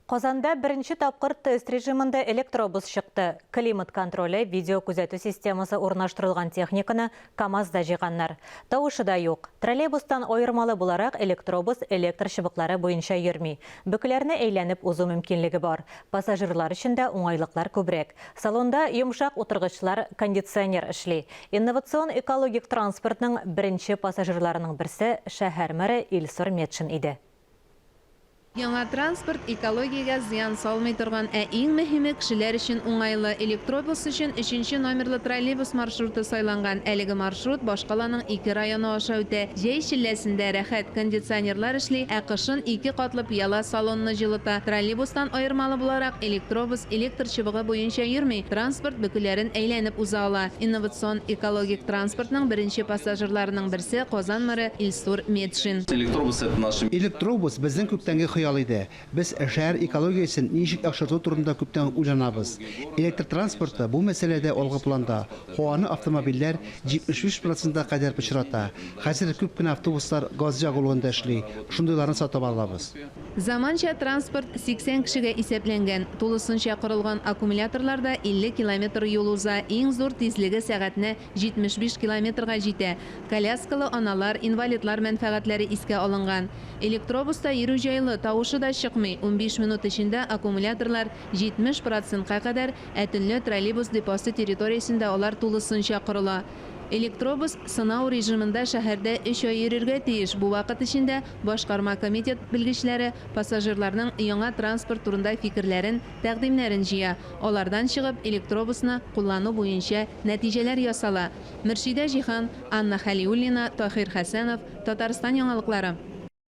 Қазанда бірінші тапқыр тест режимінде электробус шықты. Климат контролі, видео күзету системасы орнаштырылған техниканы КамАЗда жиғаннар. Тауышы да yok. Троллейбустан ойырмалы боларақ электробус электр шыбықлары бойынша йөрмей. Бүкілеріне әйленіп узу мүмкінлігі бар. Пассажирлар үшін де оңайлықлар көбірек. Салонда йомшақ отырғышлар кондиционер ішли. Инновацион экологик транспортның бірінші пассажирларының бірсі шәһәр мэрі Илсур Метшин иде. Яңа транспорт экологиягә зыян салмый торган, иң мөһиме кешеләр өчен уңайлы. Электробус өчен 3-нче номерлы троллейбус маршруты сайланган. Әлеге маршрут Башкаланың 2 районы аша үтә. Җәй шилләсендә рәхәт кондиционерлар эшли, кышын 2 катлы пыяла салонны җылыта. Троллейбустан аермалы буларак электробус электр чыбыгы буенча йөрми, транспорт бөкеләрен әйләнеп уза ала. Инновацион экологик транспортның беренче пассажирларының берсе Казан мэры Илсур Метшин. Электробус безнең күптәнге хыялыйды. Без шәһәр экологиясын ничек яхшырту турында күптән уйланабыз. Электр транспорты бу мәсьәләдә алгы планда. Һаваны автомобильләр 75% кадәр пычрата. Хәзер күп кенә автобуслар газ ягылуында эшли. Шундыйларны сатып алабыз. Заманча транспорт 80 кешегә исәпләнгән. Тулысынча корылган аккумуляторларда 50 км юл уза. Иң зур тизлеге сәгатенә 75 км җитә. Коляскалы аналар, инвалидлар мәнфәгатьләре искә алынган. Электробуста йөрү җайлы, тавышы да чыкмый. 15 минут эчендә аккумуляторлар 70%-ка кадәр, төнле троллейбус депосы территориясендә алар тулысынча корыла. Электробус сынау режимында шәһәрдә 3 ай йөрергә тиеш. Бу вакыт эчендә башкарма комитет белгечләре пассажирларның яңа транспорт турында фикерләрен, тәкъдимнәрен җыя. Алардан чыгып электробусны куллану буенча нәтиҗәләр ясала. Мөршидә Җихан, Анна Халиуллина, Тахир Хәсәнов, Татарстан яңалыклары.